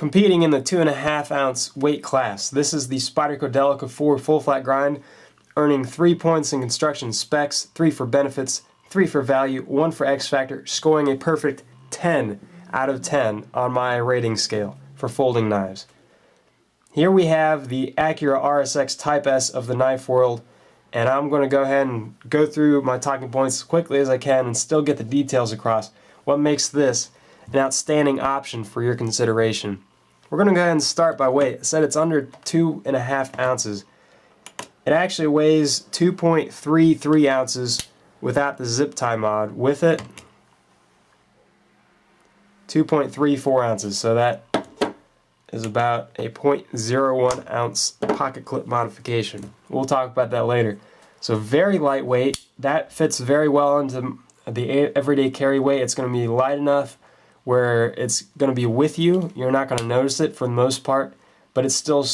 competing in the 2.5 ounce weight class. This is the Spyderco Delica 4 full flat grind, earning 3 points in construction specs, 3 for benefits, 3 for value, 1 for X factor, scoring a perfect 10 out of 10 on my rating scale for folding knives. Here we have the Acura RSX Type S of the knife world, and I'm going to go ahead and go through my talking points as quickly as I can and still get the details across. What makes this an outstanding option for your consideration. We're going to go ahead and start by weight. I said it's under 2.5 ounces. It actually weighs 2.33 ounces without the zip tie mod. With it, 2.34 ounces. So that is about a 0.01 ounce pocket clip modification. We'll talk about that later. So very lightweight. That fits very well into the everyday carry weight. It's going to be light enough where it's going to be with you. You're not going to notice it for the most part, but it's still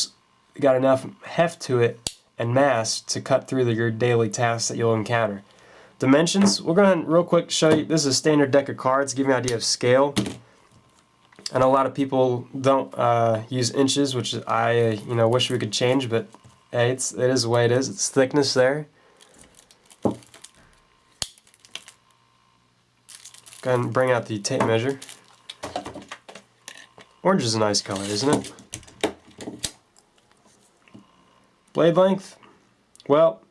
got enough heft to it and mass to cut through your daily tasks that you'll encounter. Dimensions, we're going to real quick show you. This is a standard deck of cards, give you an idea of scale. I know a lot of people don't use inches, which I wish we could change, but hey, it is the way it is. It's thickness there. Go ahead and bring out the tape measure. Orange is a nice color, isn't it? Blade length, well,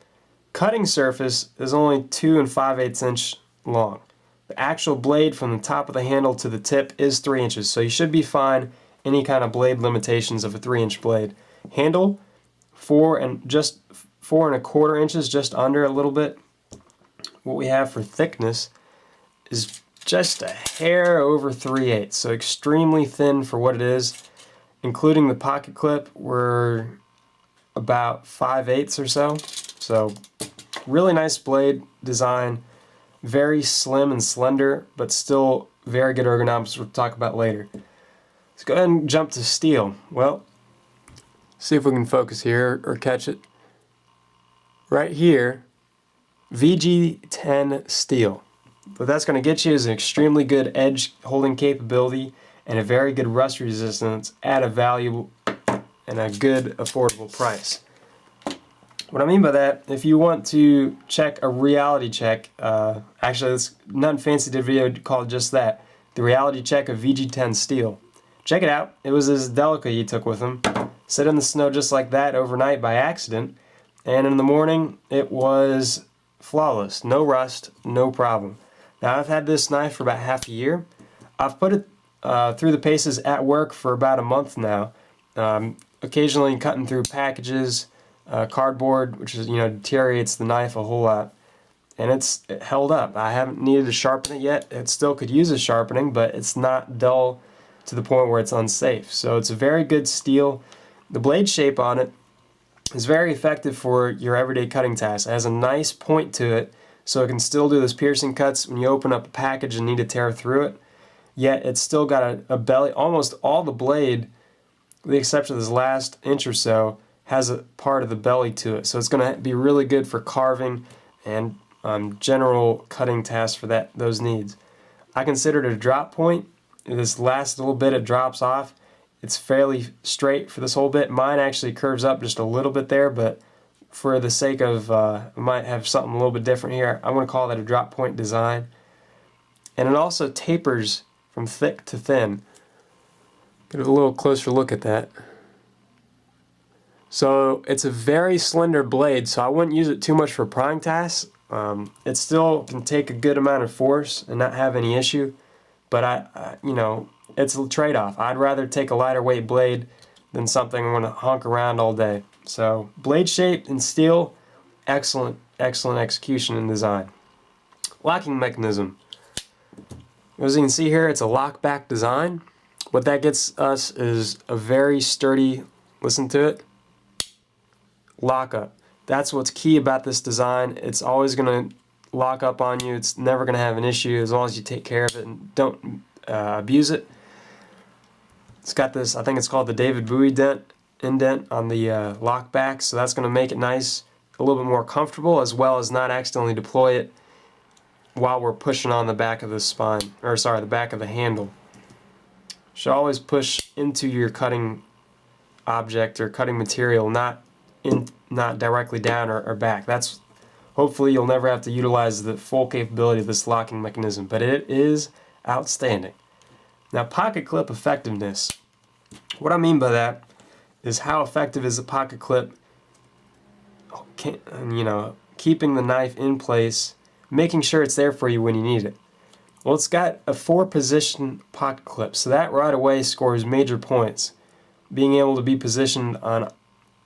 cutting surface is only 2 5/8 inch long. The actual blade from the top of the handle to the tip is 3 inches, so you should be fine any kind of blade limitations of a 3-inch blade. Handle, 4 1/4 inches, just under a little bit. What we have for thickness is just a hair over 3/8, so extremely thin for what it is. Including the pocket clip, we're about 5/8 or so. So really nice blade design. Very slim and slender, but still very good ergonomics we'll talk about later. Let's go ahead and jump to steel. Well, see if we can focus here or catch it. Right here, VG10 steel. What that's going to get you is an extremely good edge holding capability and a very good rust resistance at a value and a good affordable price. What I mean by that, if you want to check a reality check, actually it's Nothing Fancy did a video called just that, the reality check of VG10 steel. Check it out. It was his Delica he took with him. Sit in the snow just like that overnight by accident, and in the morning it was flawless. No rust, no problem. Now I've had this knife for about half a year. I've put it through the paces at work for about a month now. Occasionally cutting through packages, cardboard, which is deteriorates the knife a whole lot, and it held up. I haven't needed to sharpen it yet. It still could use a sharpening, but it's not dull to the point where it's unsafe. So it's a very good steel. The blade shape on it is very effective for your everyday cutting tasks. It has a nice point to it, so it can still do those piercing cuts when you open up a package and need to tear through it. Yet it's still got a belly. Almost all the blade, with the exception of this last inch or so, has a part of the belly to it. So it's going to be really good for carving and general cutting tasks for those needs. I consider it a drop point. This last little bit it drops off. It's fairly straight for this whole bit. Mine actually curves up just a little bit there, but for the sake of, I might have something a little bit different here, I'm going to call that a drop point design. And it also tapers from thick to thin. Get a little closer look at that. So it's a very slender blade, so I wouldn't use it too much for prying tasks. It still can take a good amount of force and not have any issue, but it's a trade-off. I'd rather take a lighter weight blade than something I'm going to honk around all day. So blade shape and steel, excellent execution and design. Locking mechanism. As you can see here, it's a lock-back design. What that gets us is a very sturdy, listen to it, lockup. That's what's key about this design. It's always going to lock up on you. It's never going to have an issue as long as you take care of it and don't abuse it. It's got this, I think it's called the David Bowie indent on the lock back, so that's going to make it nice, a little bit more comfortable, as well as not accidentally deploy it while we're pushing on the back of the spine, or sorry, the back of the handle. should always push into your cutting object or cutting material, not directly down or back. That's hopefully you'll never have to utilize the full capability of this locking mechanism, but it is outstanding. Now, pocket clip effectiveness. What I mean by that is how effective is the pocket clip, keeping the knife in place, making sure it's there for you when you need it. Well, it's got a 4-position pocket clip, so that right away scores major points, being able to be positioned on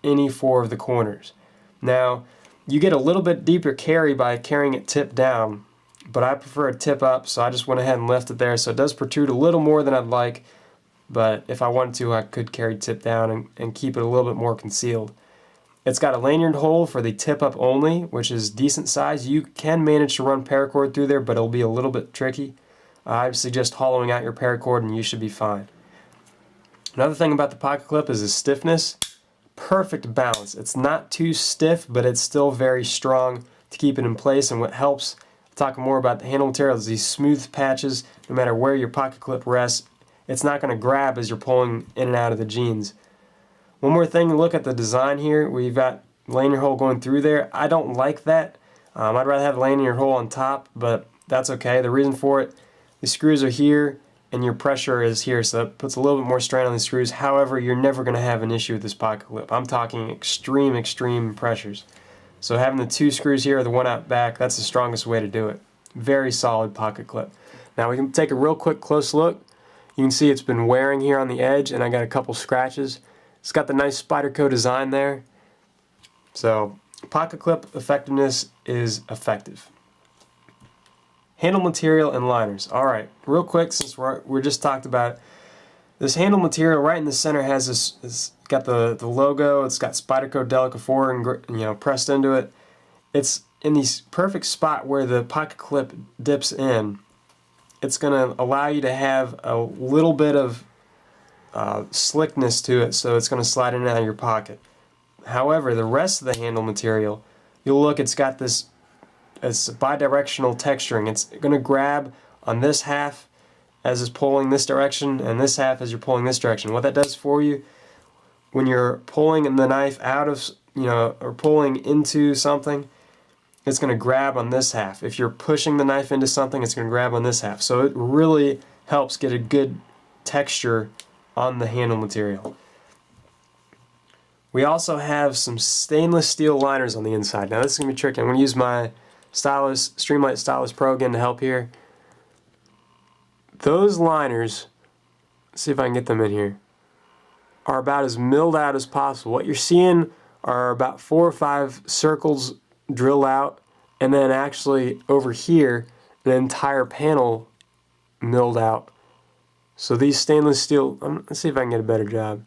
any 4 of the corners. Now, you get a little bit deeper carry by carrying it tip down, but I prefer a tip up, so I just went ahead and left it there. So it does protrude a little more than I'd like, but if I wanted to, I could carry tip down and keep it a little bit more concealed. It's got a lanyard hole for the tip up only, which is decent size. You can manage to run paracord through there, but it'll be a little bit tricky. I suggest hollowing out your paracord and you should be fine. Another thing about the pocket clip is the stiffness. Perfect balance. It's not too stiff, but it's still very strong to keep it in place. And what helps, talking more about the handle material, is these smooth patches. No matter where your pocket clip rests, it's not going to grab as you're pulling in and out of the jeans. One more thing, look at the design here. We've got lanyard hole going through there. I don't like that. I'd rather have a lanyard hole on top, but that's okay. The reason for it, the screws are here and your pressure is here, so that puts a little bit more strain on the screws. However, you're never going to have an issue with this pocket clip. I'm talking extreme pressures. So having the 2 screws here or the one out back, that's the strongest way to do it. Very solid pocket clip. Now we can take a real quick close look. You can see it's been wearing here on the edge and I got a couple scratches. It's got the nice Spyderco design there. So pocket clip effectiveness is effective. Handle material and liners. Alright, real quick, since we're just talked about it, this handle material right in the center has it's got the logo. It's got Spyderco Delica 4 and pressed into it. It's in the perfect spot where the pocket clip dips in. It's going to allow you to have a little bit of slickness to it, so it's going to slide in and out of your pocket. However, the rest of the handle material, you'll look, it's got this bidirectional texturing. It's going to grab on this half as it's pulling this direction and this half as you're pulling this direction. What that does for you when you're pulling the knife out of, or pulling into something, it's going to grab on this half. If you're pushing the knife into something, it's going to grab on this half. So it really helps get a good texture on the handle material. We also have some stainless steel liners on the inside. Now this is going to be tricky. I'm going to use my Streamlight Stylus Pro again to help here. Those liners, let's see if I can get them in here, are about as milled out as possible. What you're seeing are about 4 or 5 circles drilled out, and then actually over here an entire panel milled out. So these stainless steel, let's see if I can get a better job.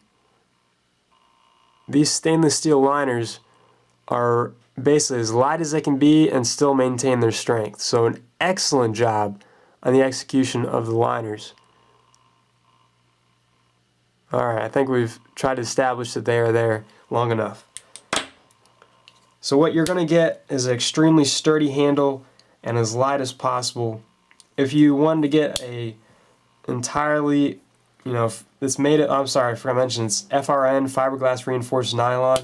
These stainless steel liners are basically as light as they can be and still maintain their strength. So an excellent job on the execution of the liners. Alright, I think we've tried to establish that they are there long enough. So what you're going to get is an extremely sturdy handle and as light as possible. If you wanted to get a entirely, it's made of, I'm sorry, I forgot to mention, it's FRN, fiberglass reinforced nylon.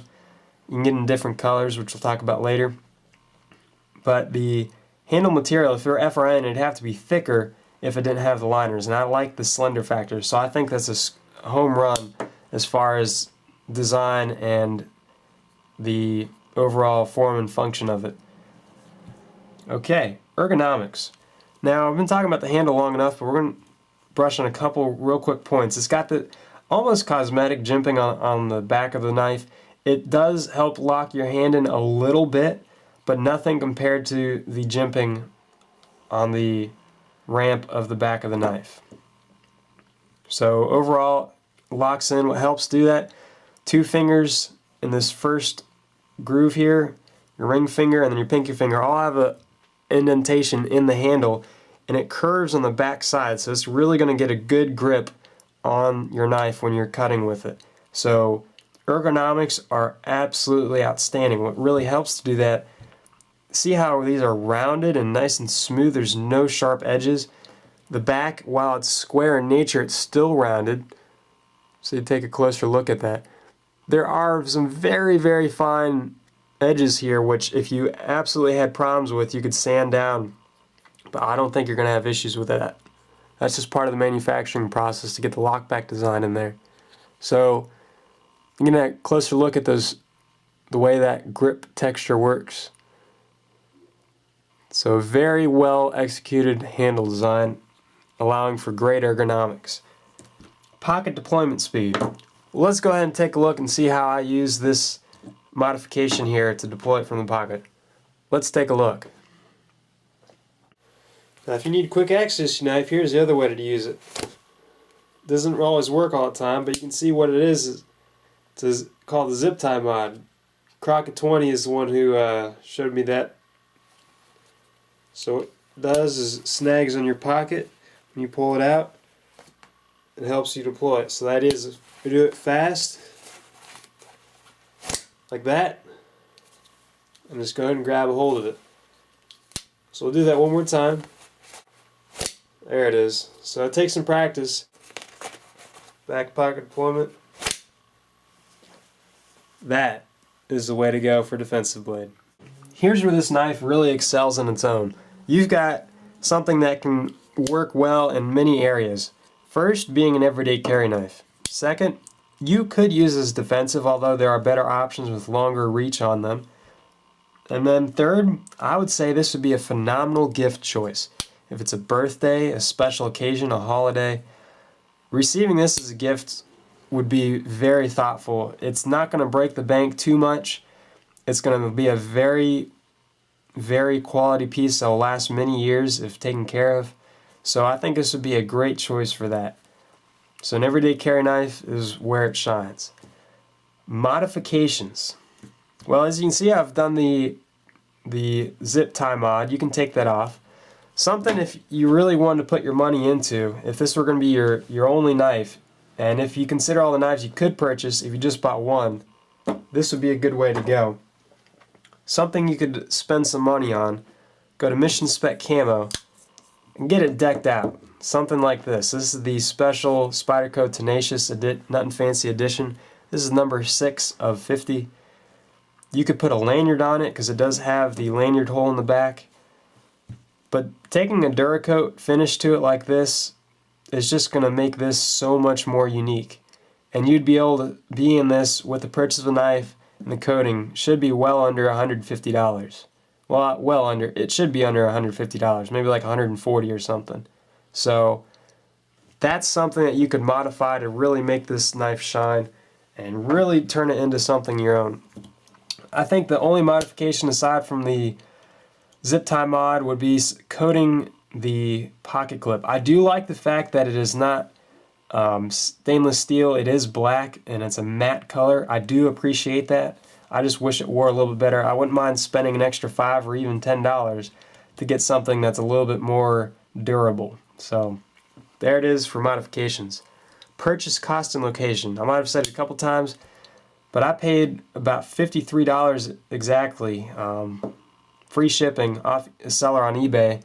You can get in different colors, which we'll talk about later. But the handle material, if you're FRN, it'd have to be thicker if it didn't have the liners. And I like the slender factor, so I think that's a home run as far as design and the overall form and function of it. Okay, ergonomics. Now, I've been talking about the handle long enough, but we're going to brush on a couple real quick points. It's got the almost cosmetic jimping on the back of the knife. It does help lock your hand in a little bit, but nothing compared to the jimping on the ramp of the back of the knife. So overall, locks in. What helps do that? 2 fingers in this first groove here, your ring finger and then your pinky finger all have a indentation in the handle, and it curves on the back side, so it's really going to get a good grip on your knife when you're cutting with it. So ergonomics are absolutely outstanding. What really helps to do that, see how these are rounded and nice and smooth, there's no sharp edges. The back, while it's square in nature, it's still rounded. So you take a closer look at that. There are some very, very fine edges here, which if you absolutely had problems with, you could sand down. But I don't think you're going to have issues with that. That's just part of the manufacturing process to get the lockback design in there. So you can get a closer look at the way that grip texture works. So very well executed handle design, allowing for great ergonomics. Pocket deployment speed. Let's go ahead and take a look and see how I use this modification here to deploy it from the pocket. Let's take a look. Now if you need quick access to your knife, here's the other way to use it. Doesn't always work all the time, but you can see what it is. It's called the zip tie mod. Crockett20 is the one who showed me that. So what it does is it snags on your pocket. When you pull it out, it helps you deploy it. So that is, if you do it fast, like that, and just go ahead and grab a hold of it. So we'll do that one more time. There it is. So it takes some practice. Back pocket deployment. That is the way to go for defensive blade. Here's where this knife really excels on its own. You've got something that can work well in many areas. First, being an everyday carry knife. Second, you could use this defensive, although there are better options with longer reach on them. And then third, I would say this would be a phenomenal gift choice. If it's a birthday, a special occasion, a holiday, receiving this as a gift would be very thoughtful. It's not going to break the bank too much. It's going to be a very, very quality piece that will last many years if taken care of. So I think this would be a great choice for that. So an everyday carry knife is where it shines. Modifications. Well, as you can see, I've done the zip tie mod. You can take that off. Something if you really wanted to put your money into, if this were going to be your only knife, and if you consider all the knives you could purchase if you just bought one, this would be a good way to go. Something you could spend some money on, go to Mission Spec Camo and get it decked out. Something like this. This is the special Spyderco Tenacious Nothing Fancy Edition. This is number 6 of 50. You could put a lanyard on it because it does have the lanyard hole in the back. But taking a Duracoat finish to it like this is just going to make this so much more unique. And you'd be able to be in this with the purchase of a knife, and the coating should be well under $150. Well under, it should be under $150, maybe like $140 or something. So that's something that you could modify to really make this knife shine and really turn it into something your own. I think the only modification aside from the zip tie mod would be coating the pocket clip. I do like the fact that it is not stainless steel. It is black and it's a matte color. I do appreciate that. I just wish it wore a little bit better. I wouldn't mind spending an extra $5 or even $10 to get something that's a little bit more durable. So there it is for modifications. Purchase cost and location. I might have said it a couple times, but I paid about $53 exactly. Free shipping off a seller on eBay.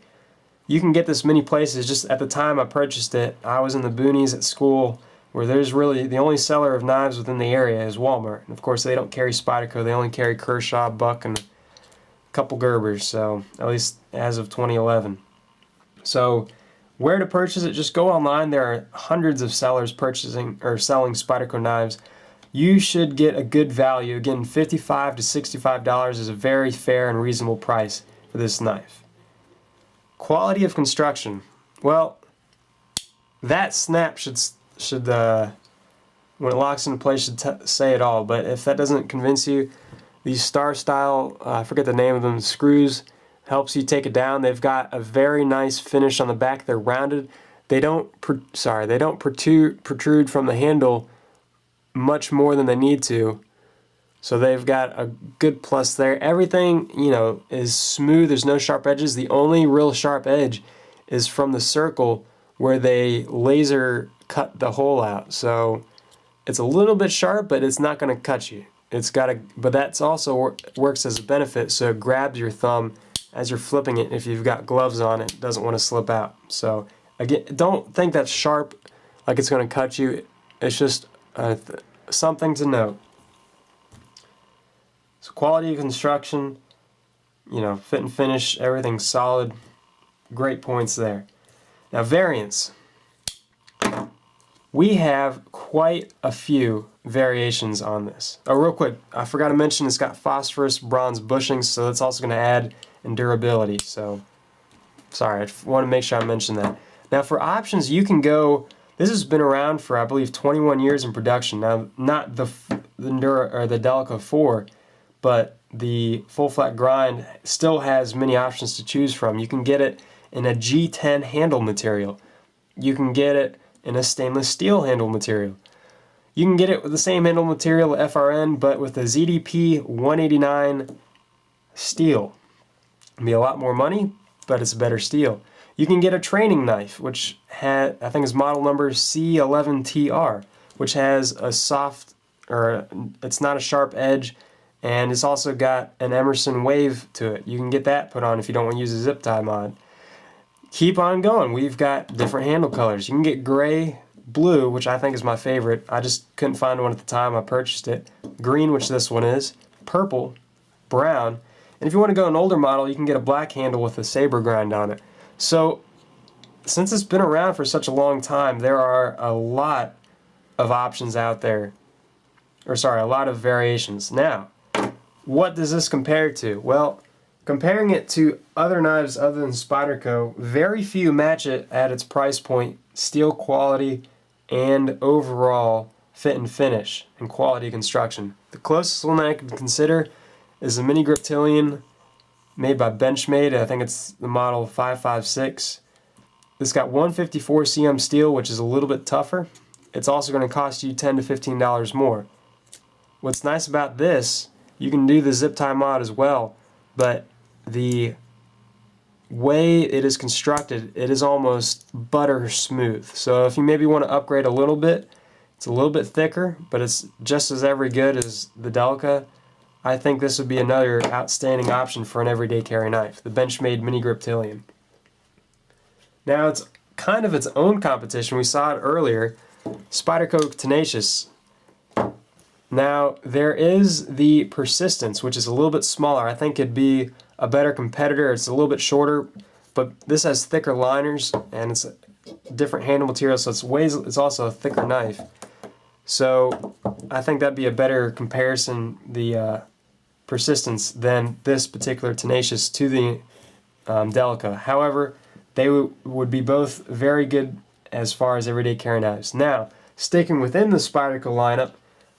You can get this many places. Just at the time I purchased it, I was in the boonies at school where there's really the only seller of knives within the area is Walmart. And of course they don't carry Spyderco, they only carry Kershaw, Buck, and a couple Gerbers, so at least as of 2011. So where to purchase it? Just go online. There are hundreds of sellers purchasing or selling Spyderco knives. You should get a good value. Again, $55 to $65 is a very fair and reasonable price for this knife. Quality of construction. Well, that snap should when it locks into place should say it all. But if that doesn't convince you, these star style, I forget the name of them, screws, helps you take it down. They've got a very nice finish on the back. They're rounded. They don't protrude from the handle much more than they need to. So they've got a good plus there. Everything, you know, is smooth. There's no sharp edges. The only real sharp edge is from the circle where they laser cut the hole out. So it's a little bit sharp, but it's not going to cut you. It's got a, but that's also works as a benefit. So it grabs your thumb as you're flipping it. If you've got gloves on, it doesn't want to slip out. So Again, don't think that's sharp, like it's going to cut you. It's just something to note. So quality of construction, you know, fit and finish, everything's solid. Great points there. Now variants. We have quite a few variations on this. Oh, real quick, I forgot to mention it's got phosphorus bronze bushings, so that's also going to add in durability. So, sorry, I want to make sure I mention that. Now for options, you can go, this has been around for I believe 21 years in production. Now not the Delica 4, but the full flat grind still has many options to choose from. You can get it in a G10 handle material. You can get it in a stainless steel handle material. You can get it with the same handle material, FRN, but with a ZDP 189 steel. It'll be a lot more money, but it's a better steel. You can get a training knife, which I think is model number C11TR, which has a soft, or it's not a sharp edge, and it's also got an Emerson wave to it. You can get that put on if you don't want to use a zip tie mod. Keep on going. We've got different handle colors. You can get gray, blue, which I think is my favorite. I just couldn't find one at the time I purchased it. Green, which this one is. Purple, brown, and if you want to go an older model, you can get a black handle with a saber grind on it. So, since it's been around for such a long time, there are a lot of options out there. Or sorry, a lot of variations. Now, what does this compare to? Well, comparing it to other knives other than Spyderco, very few match it at its price point, steel quality, and overall fit and finish and quality construction. The closest one I could consider is the Mini Griptilian made by Benchmade. I think it's the model 556. This got 154 cm steel, which is a little bit tougher. It's also going to cost you $10 to $15 more. What's nice about this, you can do the zip tie mod as well, but the way it is constructed, it is almost butter smooth. So if you maybe want to upgrade a little bit, it's a little bit thicker, but it's just as every good as the Delica. I think this would be another outstanding option for an everyday carry knife, the Benchmade Mini Griptilian. Now it's kind of its own competition. We saw it earlier, Spyderco Tenacious. Now there is the Persistence, which is a little bit smaller. I think it'd be a better competitor. It's a little bit shorter, but this has thicker liners and it's a different handle material, so it's also a thicker knife. So I think that'd be a better comparison, the Persistence, than this particular Tenacious to the Delica. However, they would be both very good as far as everyday carry knives. Now, sticking within the Spyderco lineup,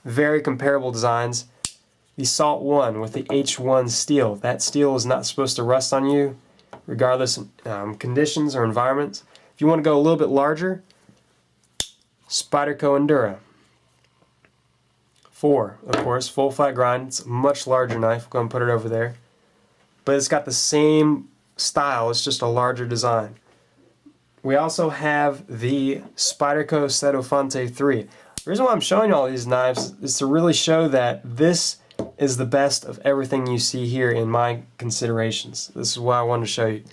very comparable designs. The Salt 1 with the H1 steel. That steel is not supposed to rust on you, regardless of conditions or environments. If you want to go a little bit larger, Spyderco Endura. 4, of course, full flat grind. It's a much larger knife. Go and put it over there. But it's got the same style, it's just a larger design. We also have the Spyderco Setofonte 3. The reason why I'm showing you all these knives is to really show that this is the best of everything you see here in my considerations. This is why I wanted to show you.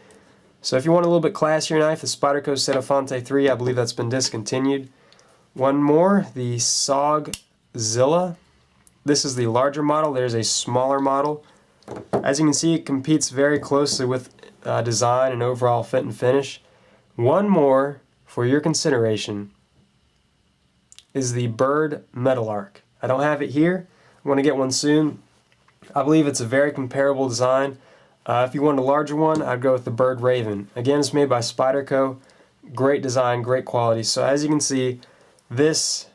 So if you want a little bit classier knife, the Spyderco Setofonte 3, I believe that's been discontinued. One more, the Sogzilla. This is the larger model. There's a smaller model. As you can see, it competes very closely with design and overall fit and finish. One more for your consideration is the Bird Metallark. I don't have it here. I'm going to get one soon. I believe it's a very comparable design. If you want a larger one, I'd go with the Bird Raven. Again, it's made by Spyderco. Great design, great quality. So as you can see, this,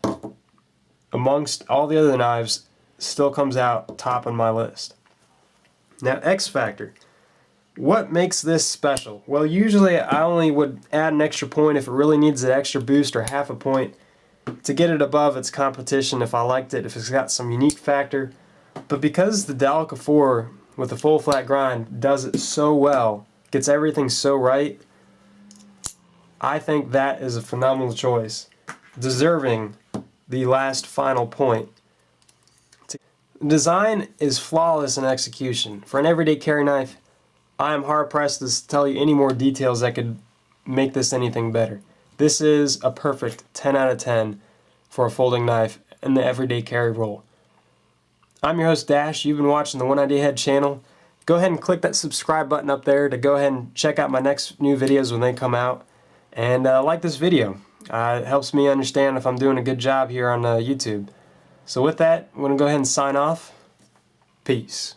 amongst all the other knives, still comes out top on my list. Now, X Factor. What makes this special? Well, usually I only would add an extra point if it really needs an extra boost, or half a point to get it above its competition if I liked it, if it's got some unique factor. But because the Delica 4 with the full flat grind does it so well, gets everything so right, I think that is a phenomenal choice, deserving the last final point. Design is flawless in execution. For an everyday carry knife, I am hard pressed to tell you any more details that could make this anything better. This is a perfect 10 out of 10 for a folding knife in the everyday carry role. I'm your host Dash. You've been watching the One Idea Head channel. Go ahead and click that subscribe button up there to go ahead and check out my next new videos when they come out. And like this video. It helps me understand if I'm doing a good job here on YouTube. So with that, I'm going to go ahead and sign off. Peace.